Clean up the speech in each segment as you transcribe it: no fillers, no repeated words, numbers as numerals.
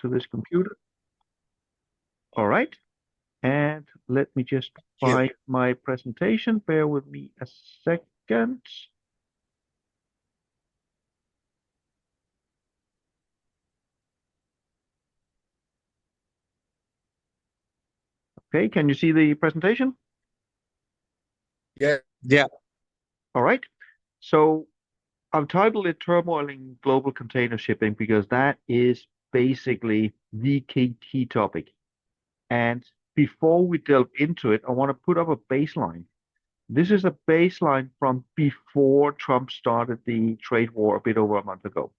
to this computer. All right. And let me just You. find my presentation. Bear with me a second. Okay, can you see the presentation? Yeah. Yeah. All right. So I've titled it Turmoil in Global Container Shipping because that is basically the key topic. And before we delve into it, I want to put up a baseline. This is a baseline from before Trump started the trade war a bit over a month ago.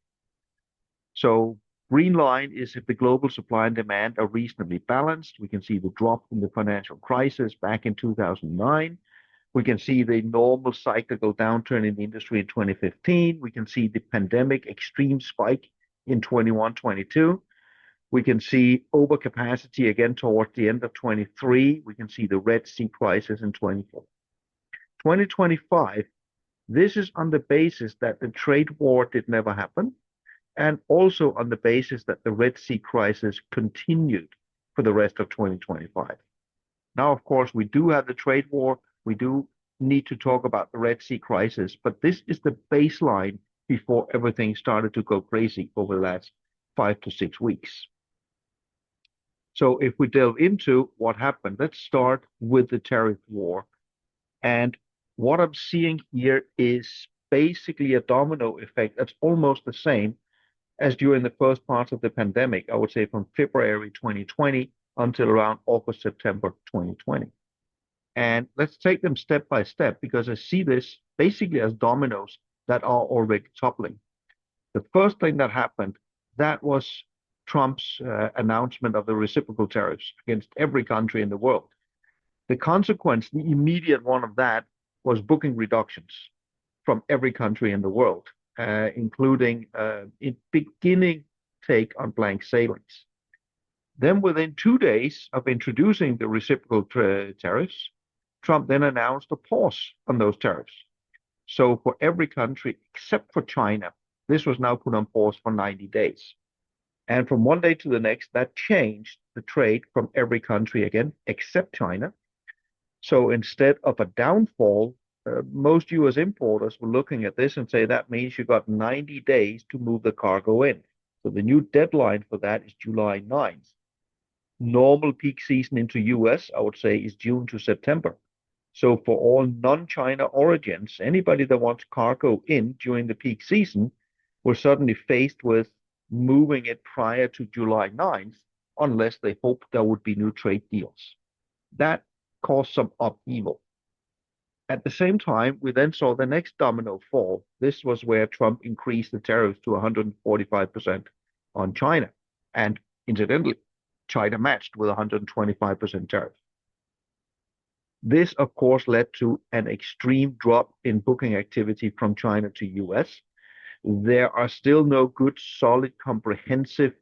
So green line is if the global supply and demand are reasonably balanced. We can see the drop in the financial crisis back in 2009. We can see the normal cyclical downturn in the industry in 2015. We can see the pandemic extreme spike in 21, 22. We can see overcapacity again towards the end of 23. We can see the Red Sea crisis in 24. 2025, this is on the basis that the trade war did never happen, and also on the basis that the Red Sea crisis continued for the rest of 2025. Now, of course, we do have the trade war. We do need to talk about the Red Sea crisis, but this is the baseline before everything started to go crazy over the last 5 to 6 weeks. So if we delve into what happened, let's start with the tariff war. And what I'm seeing here is basically a domino effect that's almost the same as during the first part of the pandemic, I would say from February 2020 until around August, September 2020. And let's take them step by step because I see this basically as dominoes that are already toppling. The first thing that happened, that was Trump's announcement of the reciprocal tariffs against every country in the world. The consequence, the immediate one of that, was booking reductions from every country in the world, including in beginning take on blank sailings. Then within 2 days of introducing the reciprocal tariffs, Trump then announced a pause on those tariffs. So for every country except for China, this was now put on pause for 90 days. And from one day to the next, that changed the trade from every country again, except China. So instead of a downfall, most US importers were looking at this and say that means you got 90 days to move the cargo in. So the new deadline for that is July 9th. Normal peak season into US, I would say, is June to September. So for all non-China origins, anybody that wants cargo in during the peak season were suddenly faced with moving it prior to July 9th, unless they hoped there would be new trade deals. That caused some upheaval. At the same time, we then saw the next domino fall. This was where Trump increased the tariffs to 145% on China. And incidentally, China matched with 125% tariff. This, of course, led to an extreme drop in booking activity from China to US. There are still no good, solid, comprehensive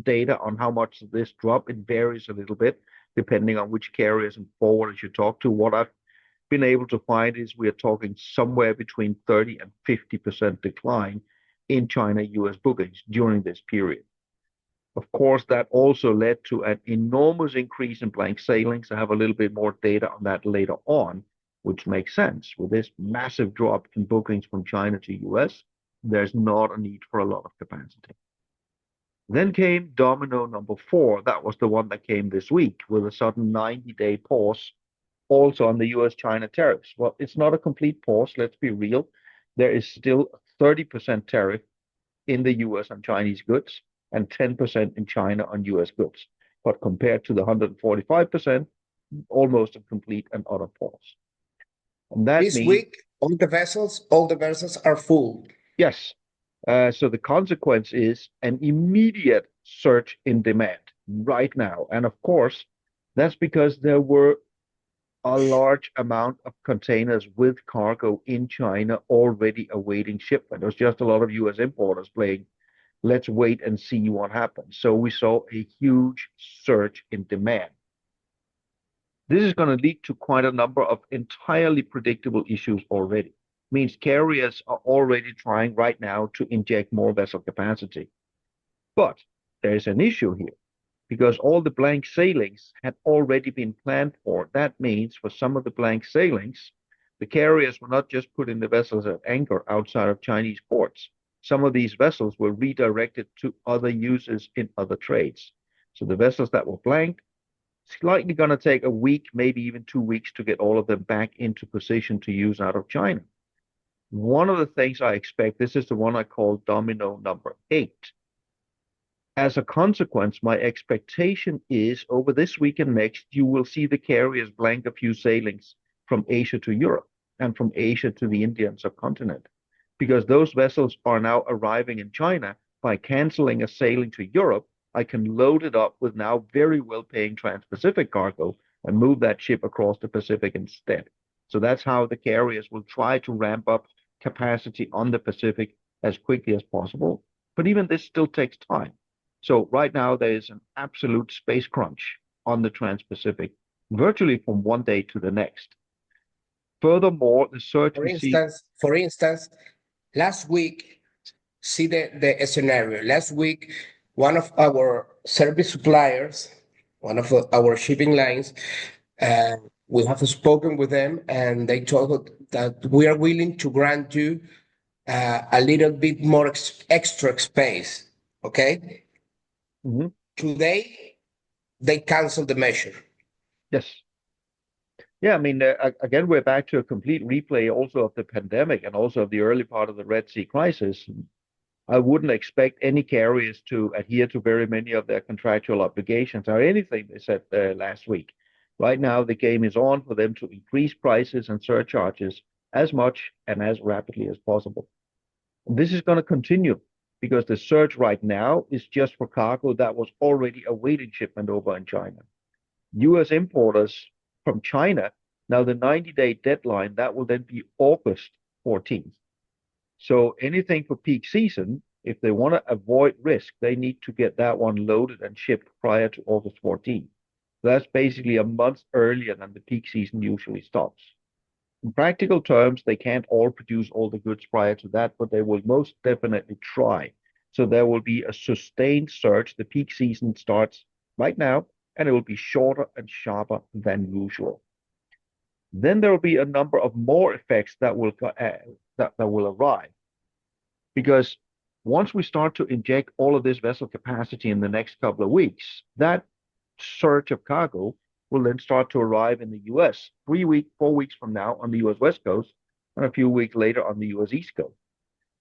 data on how much this drop. It varies a little bit depending on which carriers and forwarders you talk to. What I've been able to find is we are talking somewhere between 30 and 50% decline in China US bookings during this period. Of course, that also led to an enormous increase in blank sailings. I have a little bit more data on that later on, which makes sense. With this massive drop in bookings from China to US, there's not a need for a lot of capacity. Then came domino number four. That was the one that came this week with a sudden 90-day pause also on the US-China tariffs. Well, it's not a complete pause, let's be real. There is still a 30% tariff in the US on Chinese goods and 10% in China on US goods. But compared to the 145%, almost a complete and utter pause. And that This means, week, all the vessels are full. yes, so the consequence is an immediate surge in demand right now. And of course, that's because there were a large amount of containers with cargo in China already awaiting shipment. There was just a lot of US importers playing, let's wait and see what happens. So we saw a huge surge in demand. This is going to lead to quite a number of entirely predictable issues already. Means carriers are already trying right now to inject more vessel capacity. But there's an issue here because all the blank sailings had already been planned for. That means for some of the blank sailings, the carriers were not just putting the vessels at anchor outside of Chinese ports. Some of these vessels were redirected to other uses in other trades. So the vessels that were blanked, it's likely going to take a week, maybe even 2 weeks to get all of them back into position to use out of China. One of the things I expect, this is the one I call domino number 8. As a consequence, my expectation is over this week and next, you will see the carriers blank a few sailings from Asia to Europe and from Asia to the Indian subcontinent, because those vessels are now arriving in China. By canceling a sailing to Europe, I can load it up with now very well-paying Trans-Pacific cargo and move that ship across the Pacific instead. So that's how the carriers will try to ramp up capacity on the Pacific as quickly as possible. But even this still takes time. So right now there is an absolute space crunch on the Trans-Pacific, virtually from one day to the next. Furthermore, the surge we see. For instance, last week, see the scenario. Last week, one of our service suppliers, one of our shipping lines, we have spoken with them, and they told us that we are willing to grant you a little bit more extra space. Okay. Mhm. Today, they canceled the measure. Yes. Yeah, I mean, again, we're back to a complete replay also of the pandemic and also of the early part of the Red Sea crisis. I wouldn't expect any carriers to adhere to very many of their contractual obligations or anything they said last week. Right now, the game is on for them to increase prices and surcharges as much and as rapidly as possible. And this is going to continue because the surge right now is just for cargo that was already awaiting shipment over in China. US importers from China, now the 90-day deadline, that will then be August 14th. So anything for peak season, if they want to avoid risk, they need to get that one loaded and shipped prior to August 14th. So that's basically a month earlier than the peak season usually stops. In practical terms, they can't all produce all the goods prior to that, but they will most definitely try. So there will be a sustained surge. The peak season starts right now, and it will be shorter and sharper than usual. Then there will be a number of more effects that will arrive. Because once we start to inject all of this vessel capacity in the next couple of weeks, that surge of cargo will then start to arrive in the US 3 weeks, 4 weeks from now on the US West Coast, and a few weeks later on the US East Coast.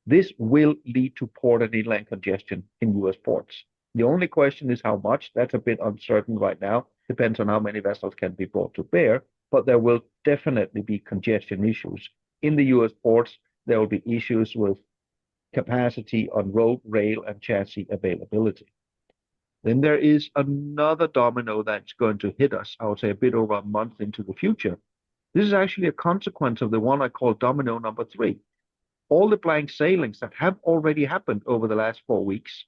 This will lead to port and inland congestion in US ports. The only question is how much. That's a bit uncertain right now. Depends on how many vessels can be brought to bear, but there will definitely be congestion issues. In the US ports, there will be issues with capacity on road, rail, and chassis availability. Then there is another domino that's going to hit us, I would say, a bit over a month into the future. This is actually a consequence of the one I call domino number 3. All the blank sailings that have already happened over the last 4 weeks.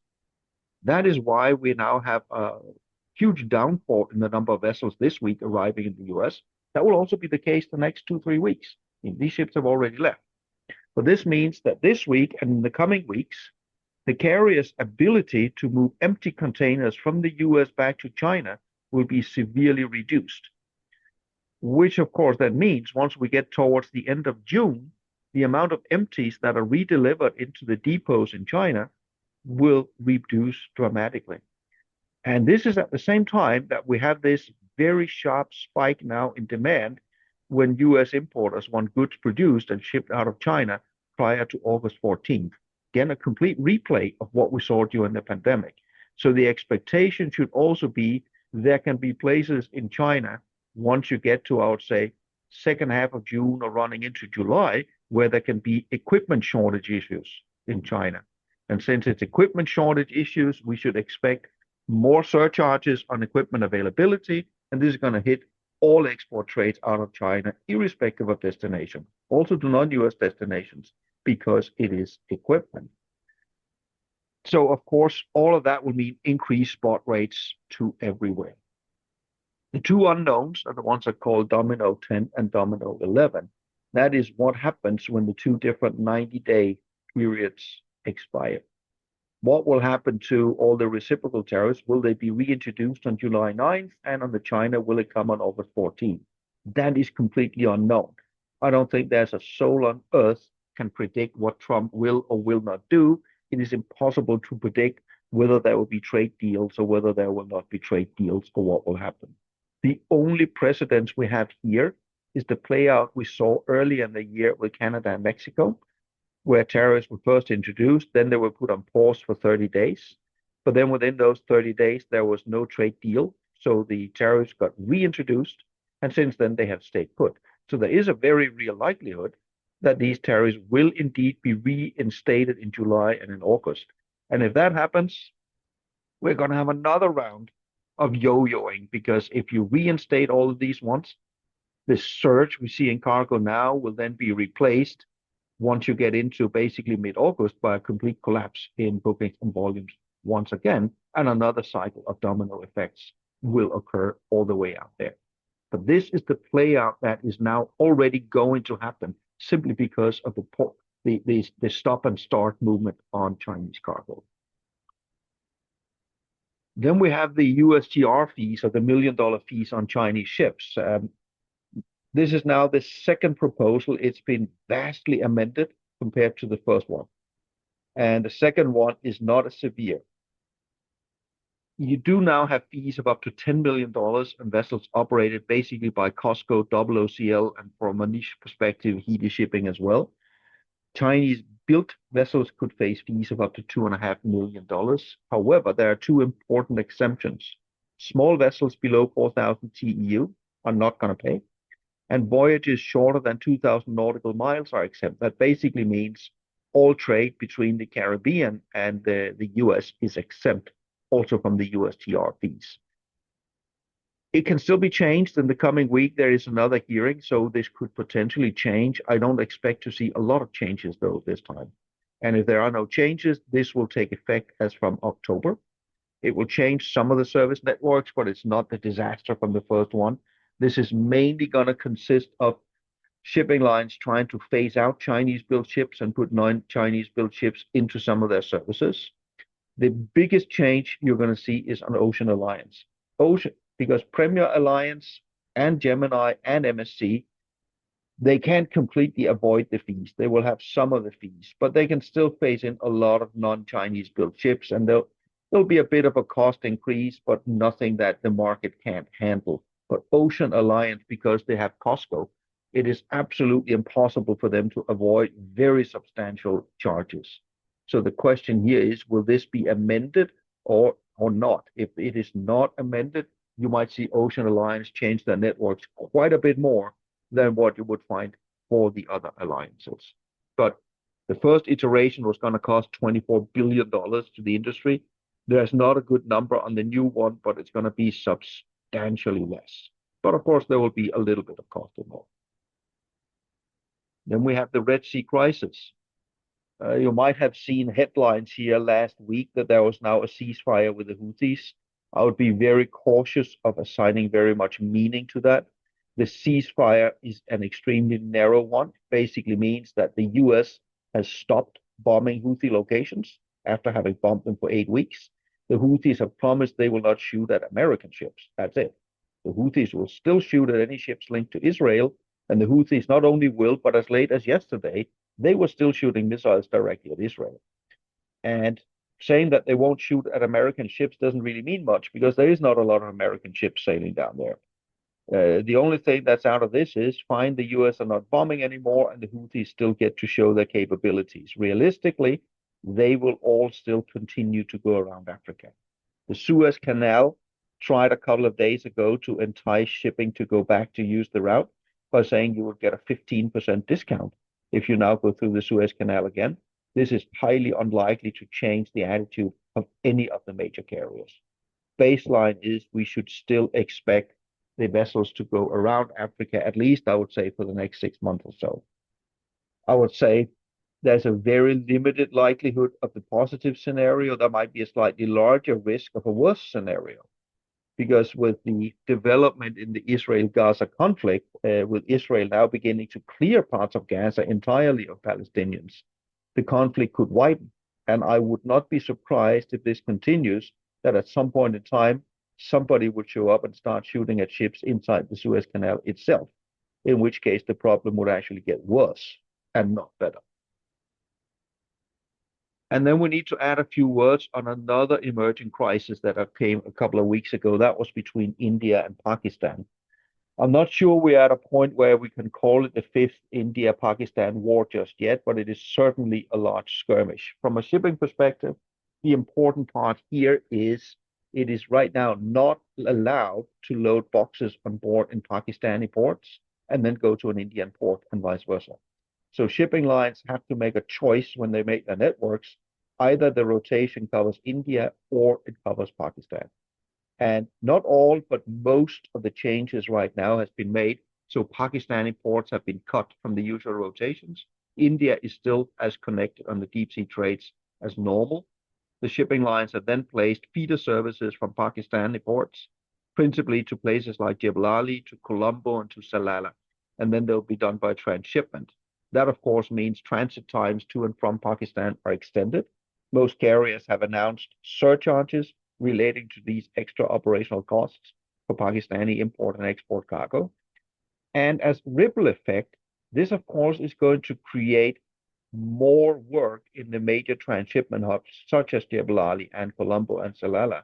That is why we now have a huge downfall in the number of vessels this week arriving in the US. That will also be the case the next 2, 3 weeks. These ships have already left. But this means that this week and in the coming weeks, the carrier's ability to move empty containers from the US back to China will be severely reduced. Which, of course, that means once we get towards the end of June, the amount of empties that are redelivered into the depots in China will reduce dramatically. And this is at the same time that we have this very sharp spike now in demand when US importers want goods produced and shipped out of China prior to August 14th. Again, a complete replay of what we saw during the pandemic. So the expectation should also be there can be places in China once you get to, I would say, second half of June or running into July, where there can be equipment shortage issues in China. And since it's equipment shortage issues, we should expect more surcharges on equipment availability, and this is going to hit all export trades out of China, irrespective of destination, also to non-US destinations, because it is equipment. So, of course, all of that will mean increased spot rates to everywhere. The two unknowns are the ones that are called domino 10 and domino 11. That is what happens when the two different 90-day periods expire. What will happen to all the reciprocal tariffs? Will they be reintroduced on July 9th? And on the China, will it come on August 14th? That is completely unknown. I don't think there's a soul on earth can predict what Trump will or will not do. It is impossible to predict whether there will be trade deals or whether there will not be trade deals or what will happen. The only precedence we have here is the play out we saw early in the year with Canada and Mexico, where tariffs were first introduced, then they were put on pause for 30 days. But then within those 30 days, there was no trade deal. So the tariffs got reintroduced. And since then, they have stayed put. So there is a very real likelihood that these tariffs will indeed be reinstated in July and in August. And if that happens, we're going to have another round of yo-yoing, because if you reinstate all of these once, this surge we see in cargo now will then be replaced once you get into basically mid-August by a complete collapse in bookings and volumes once again, and another cycle of domino effects will occur all the way out there. But this is the play out that is now already going to happen simply because of the stop and start movement on Chinese cargo. Then we have the USTR fees, or the $1 million fees on Chinese ships. This is now the second proposal. It's been vastly amended compared to the first one. And the second one is not as severe. You do now have fees of up to $10 million on vessels operated basically by COSCO, OOCL, and from a niche perspective, Heidi Shipping as well. Chinese built vessels could face fees of up to $2.5 million. However, there are two important exemptions. Small vessels below 4,000 TEU are not going to pay, and voyages shorter than 2,000 nautical miles are exempt. That basically means all trade between the Caribbean and the US is exempt also from the USTR fees. It can still be changed in the coming week. There is another hearing, so this could potentially change. I don't expect to see a lot of changes, though, this time. And if there are no changes, this will take effect as from October. It will change some of the service networks, but it's not the disaster from the first one. This is mainly going to consist of shipping lines trying to phase out Chinese-built ships and put non-Chinese-built ships into some of their services. The biggest change you're going to see is on Ocean Alliance. Because Premier Alliance and Gemini and MSC, they can't completely avoid the fees. They will have some of the fees, but they can still phase in a lot of non-Chinese built ships, and there'll be a bit of a cost increase, but nothing that the market can't handle. But Ocean Alliance, because they have COSCO, it is absolutely impossible for them to avoid very substantial charges. So the question here is, will this be amended or not? If it is not amended, you might see Ocean Alliance change their networks quite a bit more than what you would find for the other alliances. But the first iteration was going to cost $24 billion to the industry. There's not a good number on the new one, but it's going to be substantially less. But of course, there will be a little bit of cost involved. Then we have the Red Sea crisis. You might have seen headlines here last week that there was now a ceasefire with the Houthis. I would be very cautious of assigning very much meaning to that. The ceasefire is an extremely narrow one. Basically means that the US has stopped bombing Houthi locations after having bombed them for 8 weeks. The Houthis have promised they will not shoot at American ships. That's it. The Houthis will still shoot at any ships linked to Israel, and the Houthis not only will, but as late as yesterday, they were still shooting missiles directly at Israel. And saying that they won't shoot at American ships doesn't really mean much, because there is not a lot of American ships sailing down there. The only thing that's out of this is fine, the US are not bombing anymore, and the Houthis still get to show their capabilities. Realistically, they will all still continue to go around Africa. The Suez Canal tried a couple of days ago to entice shipping to go back to use the route by saying you would get a 15% discount if you now go through the Suez Canal again. This is highly unlikely to change the attitude of any of the major carriers. Baseline is we should still expect the vessels to go around Africa, at least I would say for the next 6 months or so. I would say there's a very limited likelihood of the positive scenario. There might be a slightly larger risk of a worse scenario, because with the development in the Israel-Gaza conflict, with Israel now beginning to clear parts of Gaza entirely of Palestinians, the conflict could widen. And I would not be surprised if this continues, that at some point in time, somebody would show up and start shooting at ships inside the Suez Canal itself, in which case the problem would actually get worse and not better. And then we need to add a few words on another emerging crisis that came a couple of weeks ago. That was between India and Pakistan. I'm not sure we're at a point where we can call it the fifth India-Pakistan war just yet, but it is certainly a large skirmish. From a shipping perspective, the important part here is it is right now not allowed to load boxes on board in Pakistani ports and then go to an Indian port and vice versa. So shipping lines have to make a choice when they make their networks. Either the rotation covers India or it covers Pakistan. And not all, but most of the changes right now has been made. So Pakistani ports have been cut from the usual rotations. India is still as connected on the deep sea trades as normal. The shipping lines have then placed feeder services from Pakistani ports, principally to places like Jebel Ali, to Colombo, and to Salalah. And then they'll be done by transshipment. That, of course, means transit times to and from Pakistan are extended. Most carriers have announced surcharges relating to these extra operational costs for Pakistani import and export cargo. And as ripple effect, this, of course, is going to create more work in the major transshipment hubs, such as Jebel Ali and Colombo and Salalah.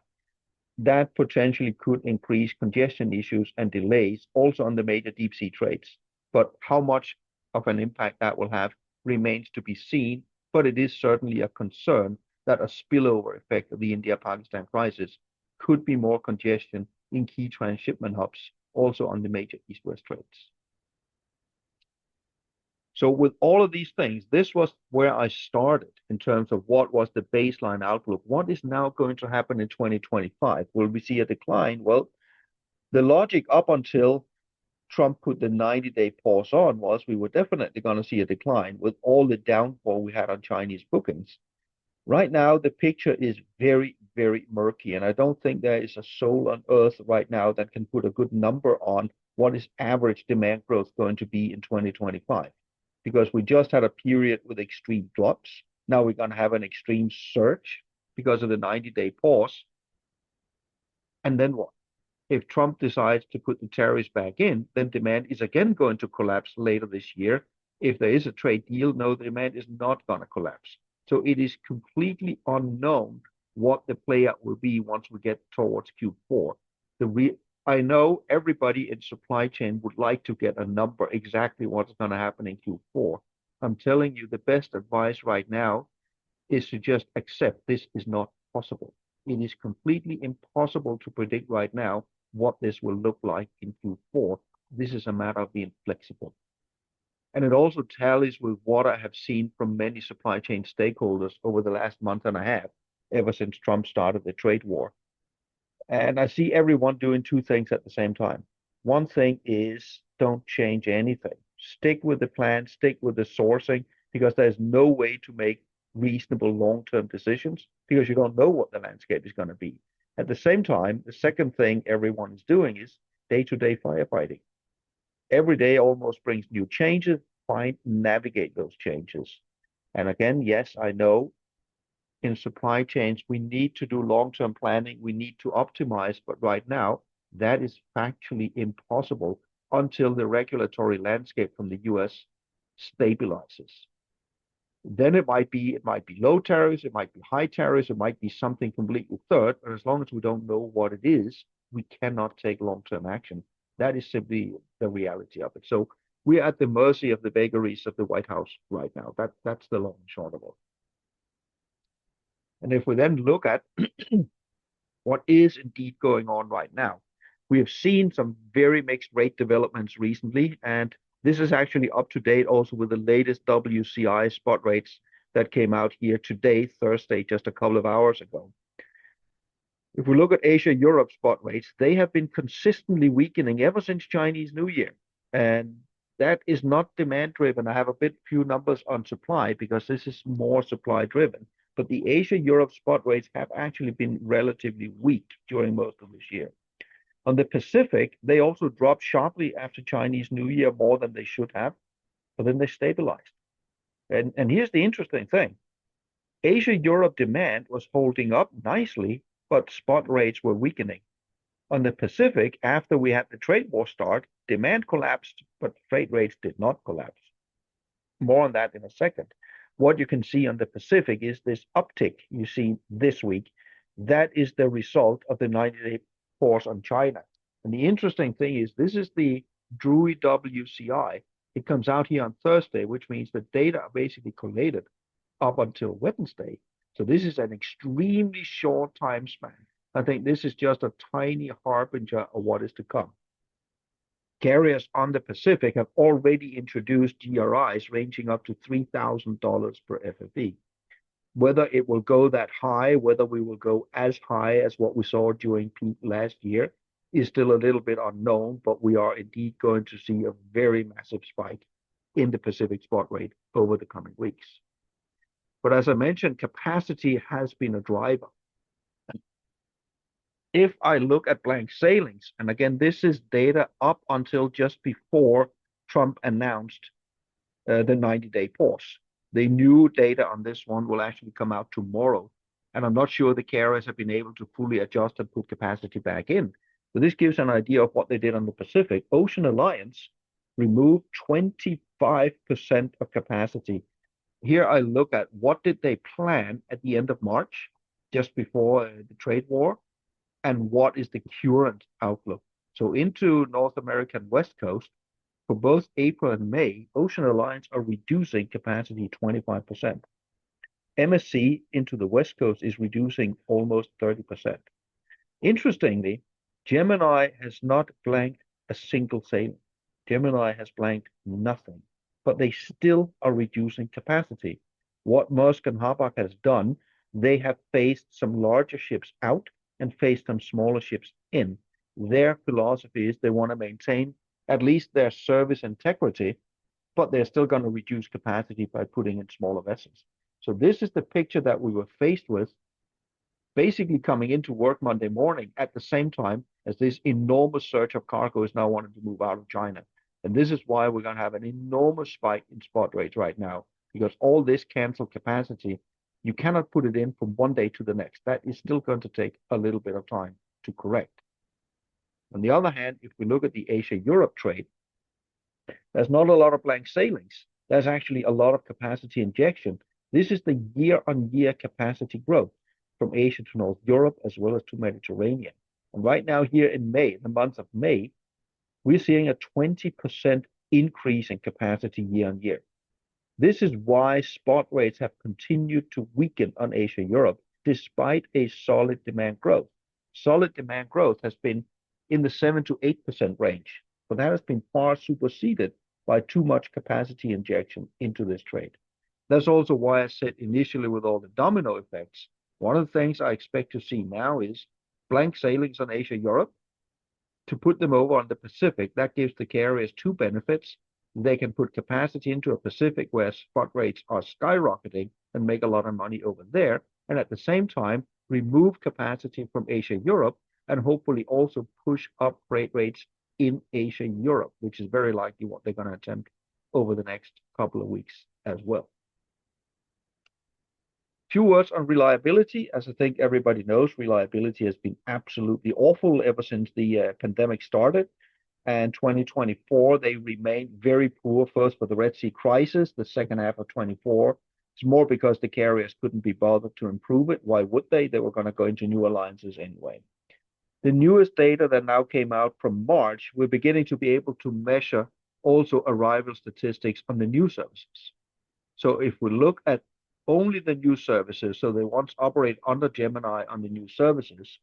That potentially could increase congestion issues and delays also on the major deep sea trades. But how much of an impact that will have remains to be seen. But it is certainly a concern that a spillover effect of the India-Pakistan crisis could be more congestion in key transshipment hubs, also on the major east-west trades. So with all of these things, this was where I started in terms of what was the baseline outlook. What is now going to happen in 2025? Will we see a decline? Well, the logic up until Trump put the 90-day pause on was we were definitely going to see a decline with all the downfall we had on Chinese bookings. Right now, the picture is very, very murky, and I don't think there is a soul on earth right now that can put a good number on what is average demand growth going to be in 2025. Because we just had a period with extreme drops. Now we're going to have an extreme surge because of the 90-day pause. And then what? If Trump decides to put the tariffs back in, then demand is again going to collapse later this year. If there is a trade deal, no, the demand is not going to collapse. So it is completely unknown what the play out will be once we get towards Q4. I know everybody in supply chain would like to get a number exactly what's going to happen in Q4. I'm telling you, the best advice right now is to just accept this is not possible. It is completely impossible to predict right now what this will look like in Q4. This is a matter of being flexible. And it also tallies with what I have seen from many supply chain stakeholders over the last month and a half, ever since Trump started the trade war. And I see everyone doing two things at the same time. One thing is don't change anything. Stick with the plan, stick with the sourcing, because there's no way to make reasonable long-term decisions because you don't know what the landscape is going to be. At the same time, the second thing everyone is doing is day-to-day firefighting. Every day almost brings new changes. Find, navigate those changes. And again, yes, I know in supply chains, we need to do long-term planning. We need to optimize, but right now, that is factually impossible until the regulatory landscape from the US stabilizes. Then it might be low tariffs, it might be high tariffs, it might be something completely third, but as long as we don't know what it is, we cannot take long-term action. That is simply the reality of it. So we're at the mercy of the vagaries of the White House right now. That's the long and short of it. And if we then look at what is indeed going on right now, we have seen some very mixed rate developments recently, and this is actually up to date also with the latest WCI spot rates that came out here today, Thursday, just a couple of hours ago. If we look at Asia Europe spot rates, they have been consistently weakening ever since Chinese New Year. And that is not demand driven. I have a bit few numbers on supply because this is more supply driven. But the Asia Europe spot rates have actually been relatively weak during most of this year. On the Pacific, they also dropped sharply after Chinese New Year more than they should have, but then they stabilized. And here's the interesting thing. Asia-Europe demand was holding up nicely, but spot rates were weakening. On the Pacific, after we had the trade war start, demand collapsed, but freight rates did not collapse. More on that in a second. What you can see on the Pacific is this uptick you see this week. That is the result of the 90-day pause on China. And the interesting thing is this is the Drewry WCI. It comes out here on Thursday, which means the data are basically collated up until Wednesday. So this is an extremely short time span. I think this is just a tiny harbinger of what is to come. Carriers on the Pacific have already introduced GRIs ranging up to $3,000 per FFE. Whether it will go that high, whether we will go as high as what we saw during peak last year, is still a little bit unknown, but we are indeed going to see a very massive spike in the Pacific spot rate over the coming weeks. But as I mentioned, capacity has been a driver. If I look at blank sailings, and again, this is data up until just before Trump announced the 90-day pause. The new data on this one will actually come out tomorrow, and I'm not sure the carriers have been able to fully adjust and put capacity back in. So this gives an idea of what they did on the Pacific. Ocean Alliance removed 25% of capacity. Here I look at what did they plan at the end of March, just before the trade war, and what is the current outlook. So into North American West Coast, for both April and May, Ocean Alliance are reducing capacity 25%. MSC into the West Coast is reducing almost 30%. Interestingly, Gemini has not blanked a single sailing. Gemini has blanked nothing, but they still are reducing capacity. What Maersk and Hapag has done, they have phased some larger ships out and phased some smaller ships in. Their philosophy is they want to maintain at least their service integrity, but they're still going to reduce capacity by putting in smaller vessels. So this is the picture that we were faced with, basically coming into work Monday morning at the same time as this enormous surge of cargo is now wanting to move out of China. And this is why we're going to have an enormous spike in spot rates right now, because all this canceled capacity, you cannot put it in from one day to the next. That is still going to take a little bit of time to correct. On the other hand, if we look at the Asia-Europe trade, there's not a lot of blank sailings. There's actually a lot of capacity injection. This is the year-on-year capacity growth from Asia to North Europe as well as to Mediterranean. And right now here in May, the month of May, we're seeing a 20% increase in capacity year on year. This is why spot rates have continued to weaken on Asia-Europe despite a solid demand growth. Solid demand growth has been in the 7 to 8% range, but that has been far superseded by too much capacity injection into this trade. That's also why I said initially with all the domino effects, one of the things I expect to see now is blank sailings on Asia-Europe. To put them over on the Pacific, that gives the carriers two benefits. They can put capacity into a Pacific where spot rates are skyrocketing and make a lot of money over there, and at the same time, remove capacity from Asia-Europe and hopefully also push up freight rates in Asia-Europe, which is very likely what they're going to attempt over the next couple of weeks as well. Few words on reliability. As I think everybody knows, reliability has been absolutely awful ever since the pandemic started. And 2024, they remained very poor, first for the Red Sea crisis, the second half of 24. It's more because the carriers couldn't be bothered to improve it. Why would they? They were going to go into new alliances anyway. The newest data that now came out from March, we're beginning to be able to measure also arrival statistics on the new services. So if we look at only the new services, so they once operate under Gemini on the new services,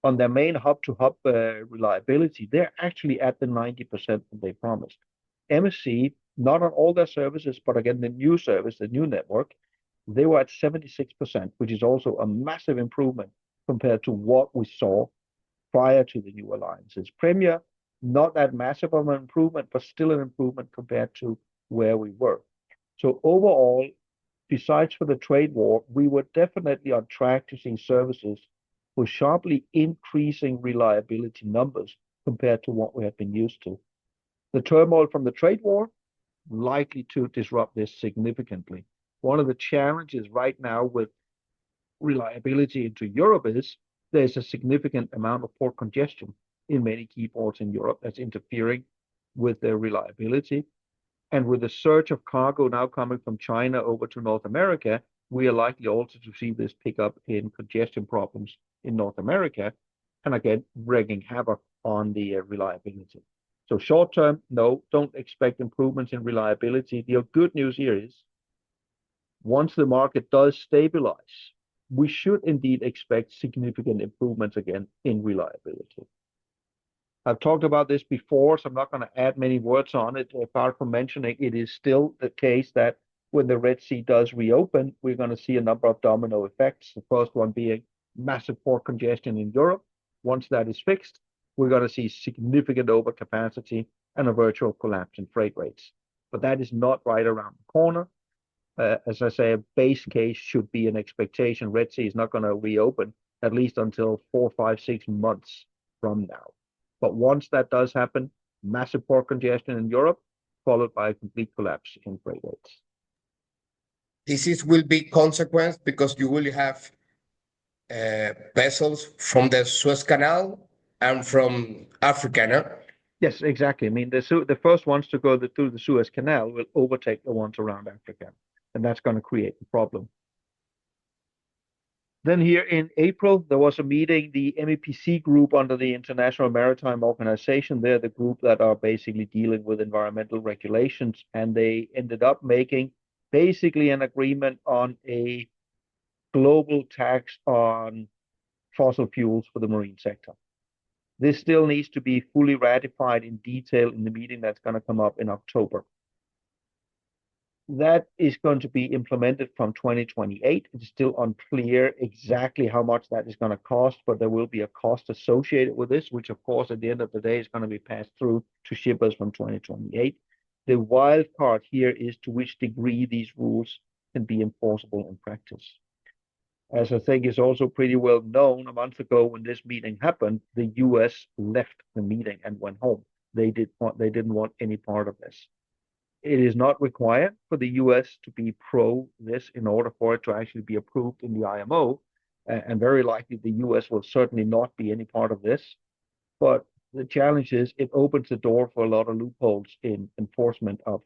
on their main hub-to-hub reliability, they're actually at the 90% that they promised. MSC, not on all their services, but again, the new service, the new network, they were at 76%, which is also a massive improvement compared to what we saw prior to the new alliances. Premier, not that massive of an improvement, but still an improvement compared to where we were. So overall, besides for the trade war, we were definitely on track to see services with sharply increasing reliability numbers compared to what we had been used to. The turmoil from the trade war likely to disrupt this significantly. One of the challenges right now with reliability into Europe is there's a significant amount of port congestion in many key ports in Europe that's interfering with their reliability. And with the surge of cargo now coming from China over to North America, we are likely also to see this pick up in congestion problems in North America, and again, wreaking havoc on the reliability. So short term, no, don't expect improvements in reliability. The good news here is once the market does stabilize, we should indeed expect significant improvements again in reliability. I've talked about this before, so I'm not going to add many words on it, apart from mentioning it is still the case that when the Red Sea does reopen, we're going to see a number of domino effects. The first one being massive port congestion in Europe. Once that is fixed, we're going to see significant overcapacity and a virtual collapse in freight rates. But that is not right around the corner. As I say, a base case should be an expectation. Red Sea is not going to reopen at least until 4, 5, 6 months from now. But once that does happen, massive port congestion in Europe, followed by a complete collapse in freight rates. Will be consequence because you will have vessels from the Suez Canal and from Africa, no? Yes, exactly. I mean, the first ones to go through the Suez Canal will overtake the ones around Africa, and that's going to create a problem. Then here in April, there was a meeting, the MEPC group under the International Maritime Organization. They're the group that are basically dealing with environmental regulations, and they ended up making basically an agreement on a global tax on fossil fuels for the marine sector. This still needs to be fully ratified in detail in the meeting that's going to come up in October. That is going to be implemented from 2028. It's still unclear exactly how much that is going to cost, but there will be a cost associated with this, which of course at the end of the day is going to be passed through to shippers from 2028. The wild card here is to which degree these rules can be enforceable in practice. As I think is also pretty well known, a month ago when this meeting happened, the US left the meeting and went home. They didn't want any part of this. It is not required for the US to be pro this in order for it to actually be approved in the IMO. And very likely the US will certainly not be any part of this. But the challenge is it opens the door for a lot of loopholes in enforcement of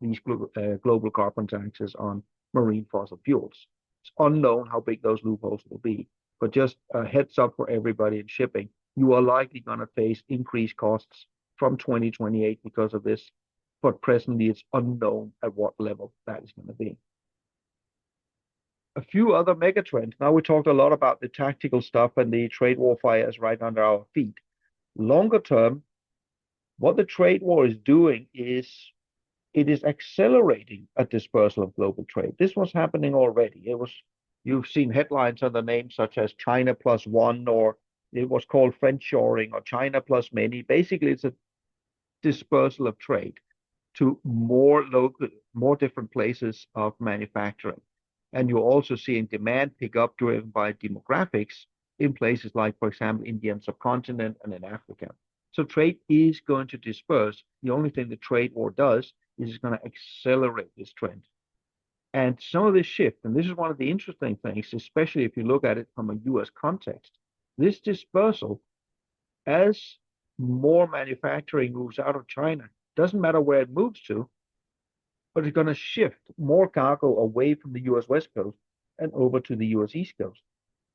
these global carbon taxes on marine fossil fuels. It's unknown how big those loopholes will be, but just a heads up for everybody in shipping, you are likely going to face increased costs from 2028 because of this, but presently it's unknown at what level that is going to be. A few other megatrends. Now we talked a lot about the tactical stuff and the trade war fires right under our feet. Longer term, what the trade war is doing is it is accelerating a dispersal of global trade. This was happening already. You've seen headlines under names such as China plus one, or it was called French shoring or China plus many. Basically, it's a dispersal of trade to more different places of manufacturing. And you're also seeing demand pick up driven by demographics in places like, for example, Indian subcontinent and in Africa. So trade is going to disperse. The only thing the trade war does is it's going to accelerate this trend. And some of this shift, and this is one of the interesting things, especially if you look at it from a US context, this dispersal, as more manufacturing moves out of China, doesn't matter where it moves to, but it's going to shift more cargo away from the US West Coast and over to the US East Coast.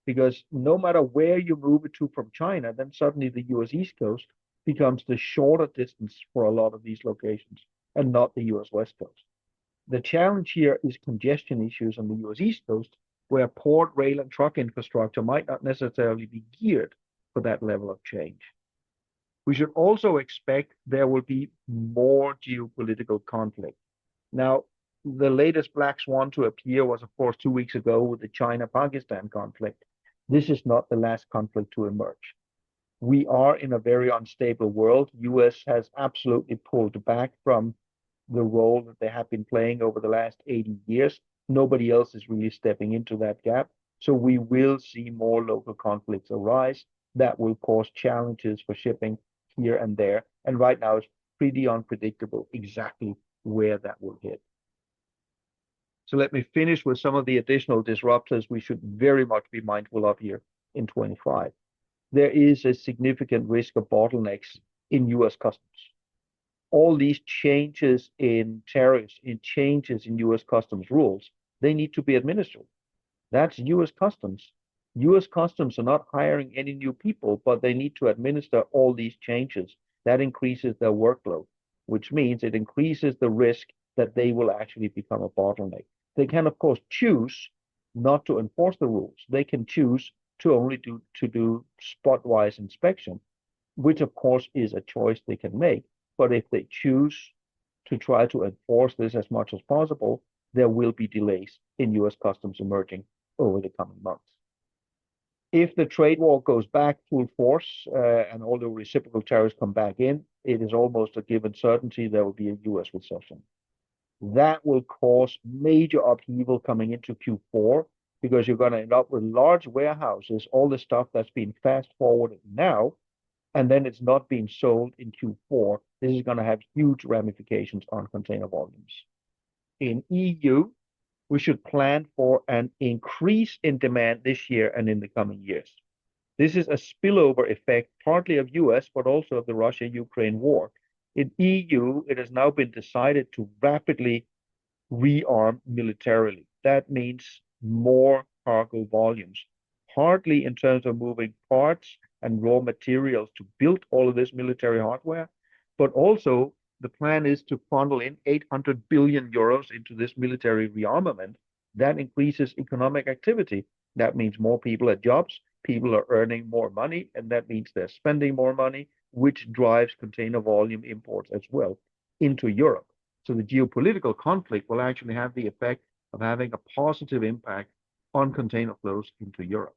Because no matter where you move it to from China, then suddenly the US East Coast becomes the shorter distance for a lot of these locations and not the US West Coast. The challenge here is congestion issues on the US East Coast, where port, rail, and truck infrastructure might not necessarily be geared for that level of change. We should also expect there will be more geopolitical conflict. Now, the latest black swan to appear was, of course, 2 weeks ago with the China-Pakistan conflict. This is not the last conflict to emerge. We are in a very unstable world. US has absolutely pulled back from the role that they have been playing over the last 80 years. Nobody else is really stepping into that gap. So we will see more local conflicts arise that will cause challenges for shipping here and there. And right now it's pretty unpredictable exactly where that will hit. So let me finish with some of the additional disruptors we should very much be mindful of here in 25. There is a significant risk of bottlenecks in US customs. All these changes in tariffs, in changes in US customs rules, they need to be administered. That's US Customs. US Customs are not hiring any new people, but they need to administer all these changes. That increases their workload, which means it increases the risk that they will actually become a bottleneck. They can, of course, choose not to enforce the rules. They can choose to only do spot-wise inspection, which of course is a choice they can make. But if they choose to try to enforce this as much as possible, there will be delays in US customs emerging over the coming months. If the trade war goes back full force and all the reciprocal tariffs come back in, it is almost a given certainty there will be a US recession. That will cause major upheaval coming into Q4 because you're going to end up with large warehouses, all the stuff that's been fast forwarded now, and then it's not being sold in Q4. This is going to have huge ramifications on container volumes. In EU, we should plan for an increase in demand this year and in the coming years. This is a spillover effect, partly of US, but also of the Russia-Ukraine war. In EU, it has now been decided to rapidly rearm militarily. That means more cargo volumes, partly in terms of moving parts and raw materials to build all of this military hardware, but also the plan is to funnel in 800 billion euros into this military rearmament. That increases economic activity. That means more people at jobs, people are earning more money, and that means they're spending more money, which drives container volume imports as well into Europe. So the geopolitical conflict will actually have the effect of having a positive impact on container flows into Europe.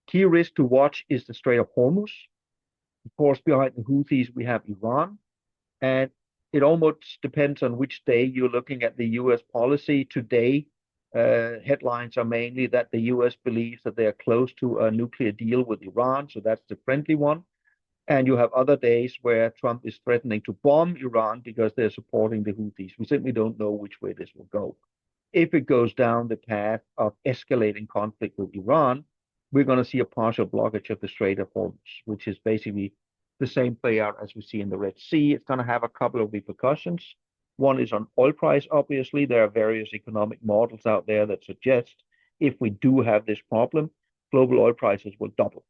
Key risk to watch is the Strait of Hormuz. Of course, behind the Houthis, we have Iran, and it almost depends on which day you're looking at the US policy. Today, headlines are mainly that the US believes that they are close to a nuclear deal with Iran, so that's the friendly one. And you have other days where Trump is threatening to bomb Iran because they're supporting the Houthis. We simply don't know which way this will go. If it goes down the path of escalating conflict with Iran, we're going to see a partial blockage of the Strait of Hormuz, which is basically the same play out as we see in the Red Sea. It's going to have a couple of repercussions. One is on oil price, obviously. There are various economic models out there that suggest if we do have this problem, global oil prices will double.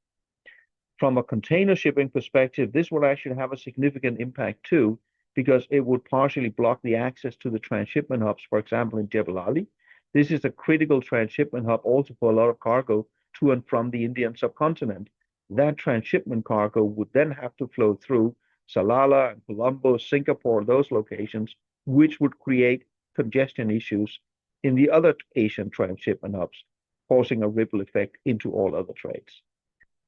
From a container shipping perspective, this will actually have a significant impact too, because it would partially block the access to the transshipment hubs, for example, in Jebel Ali. This is a critical transshipment hub also for a lot of cargo to and from the Indian subcontinent. That transshipment cargo would then have to flow through Salalah and Colombo, Singapore, those locations, which would create congestion issues in the other Asian transshipment hubs, causing a ripple effect into all other trades.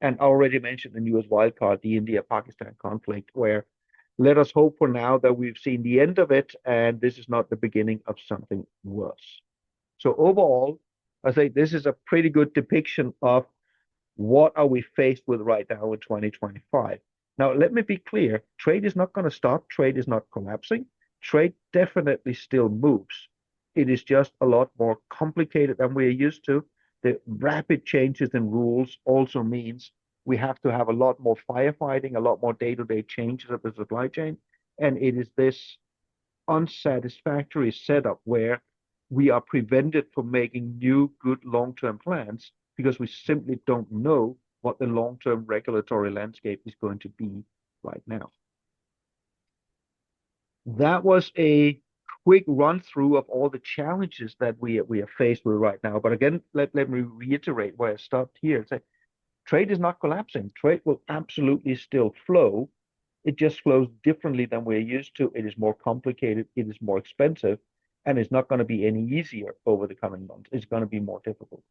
And I already mentioned the newest wildcard, the India-Pakistan conflict, where let us hope for now that we've seen the end of it and this is not the beginning of something worse. So overall, I think this is a pretty good depiction of what are we faced with right now in 2025. Now, let me be clear, trade is not going to stop. Trade is not collapsing. Trade definitely still moves. It is just a lot more complicated than we're used to. The rapid changes in rules also means we have to have a lot more firefighting, a lot more day-to-day changes of the supply chain. And it is this unsatisfactory setup where we are prevented from making new, good long-term plans because we simply don't know what the long-term regulatory landscape is going to be right now. That was a quick run through of all the challenges that we are faced with right now. But again, let me reiterate where I stopped here. Say, trade is not collapsing. Trade will absolutely still flow. It just flows differently than we're used to. It is more complicated. It is more expensive. And it's not going to be any easier over the coming months. It's going to be more difficult.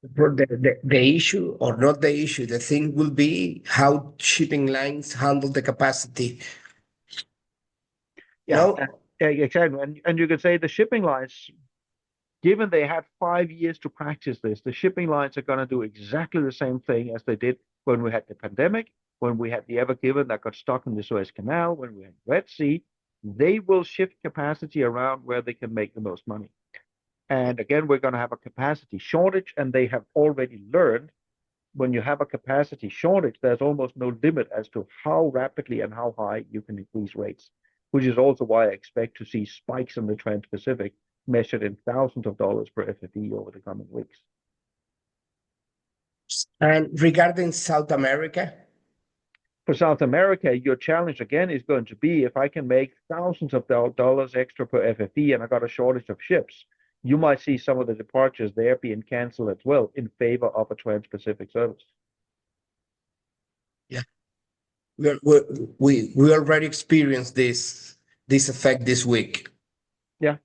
The issue, or not the issue, the thing will be how shipping lines handle the capacity. Yeah, exactly. And you could say the shipping lines, given they had 5 years to practice this, the shipping lines are going to do exactly the same thing as they did when we had the pandemic, when we had the Ever Given that got stuck in the Suez Canal, when we had Red Sea. they will shift capacity around where they can make the most money. And again, we're going to have a capacity shortage, and they have already learned when you have a capacity shortage, there's almost no limit as to how rapidly and how high you can increase rates, which is also why I expect to see spikes in the Trans-Pacific measured in thousands of dollars per FFE over the coming weeks. And regarding South America, For South America, your challenge again is going to be if I can make thousands of dollars extra per FFE and I got a shortage of ships, you might see some of the departures there being canceled as well in favor of a Trans-Pacific service. yeah, we already experienced this effect this week. Yeah.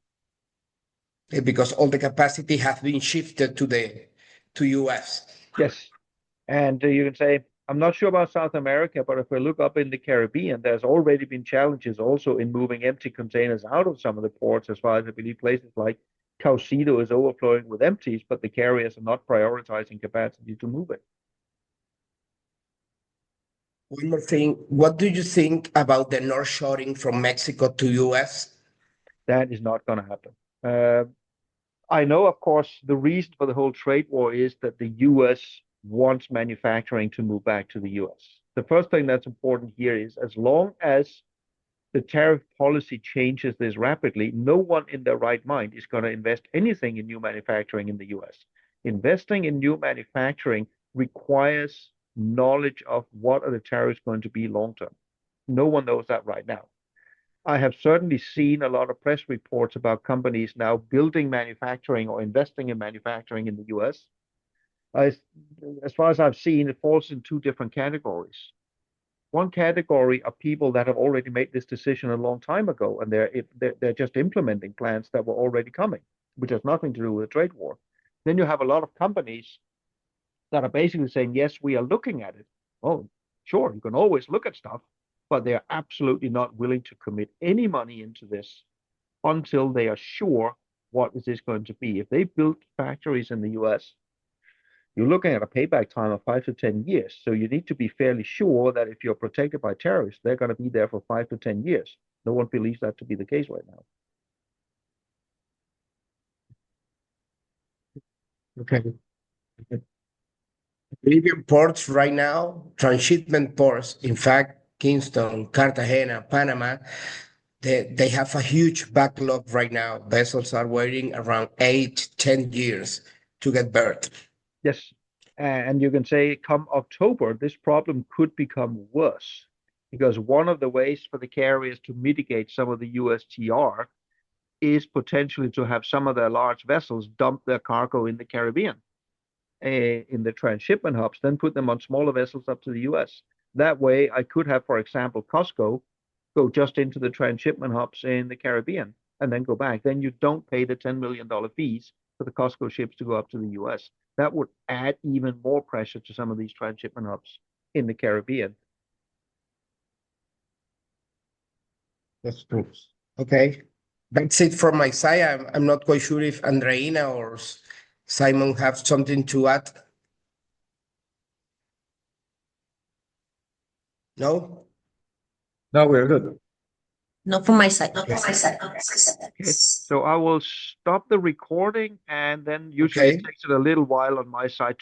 Because all the capacity has been shifted to US. Yes. And you can say, I'm not sure about South America, but if we look up in the Caribbean, there's already been challenges also in moving empty containers out of some of the ports, as far as I believe places like Caucedo is overflowing with empties, but the carriers are not prioritizing capacity to move it. One more thing, what do you think about the north shoring from Mexico to US? That is not going to happen. I know, of course, the reason for the whole trade war is that the US wants manufacturing to move back to the US. The first thing that's important here is as long as the tariff policy changes this rapidly, no one in their right mind is going to invest anything in new manufacturing in the US. Investing in new manufacturing requires knowledge of what are the tariffs going to be long term. No one knows that right now. I have certainly seen a lot of press reports about companies now building manufacturing or investing in manufacturing in the US. As far as I've seen, it falls in two different categories. One category are people that have already made this decision a long time ago, and they're just implementing plans that were already coming, which has nothing to do with the trade war. Then you have a lot of companies that are basically saying, yes, we are looking at it. Oh, sure, you can always look at stuff, but they're absolutely not willing to commit any money into this until they are sure what is this going to be. If they build factories in the US, you're looking at a payback time of 5 to 10 years. So you need to be fairly sure that if you're protected by tariffs, they're going to be there for 5 to 10 years. No one believes that to be the case right now. Okay. Libyan ports right now, transshipment ports, in fact, Kingston, Cartagena, Panama, they have a huge backlog right now. Vessels are waiting around 8, 10 years to get berthed. Yes. And you can say come October, this problem could become worse because one of the ways for the carriers to mitigate some of the USTR is potentially to have some of their large vessels dump their cargo in the Caribbean, in the transshipment hubs, then put them on smaller vessels up to the US. That way, I could have, for example, Costco go just into the transshipment hubs in the Caribbean and then go back. Then you don't pay the $10 million fees for the Costco ships to go up to the US. That would add even more pressure to some of these transshipment hubs in the Caribbean. That's true. Okay. That's it from my side. I'm not quite sure if Andreina or Simon have something to add. No? No, we're good. Not from my side. Okay. Okay, so I will stop the recording and then usually it Okay. takes it a little while on my side to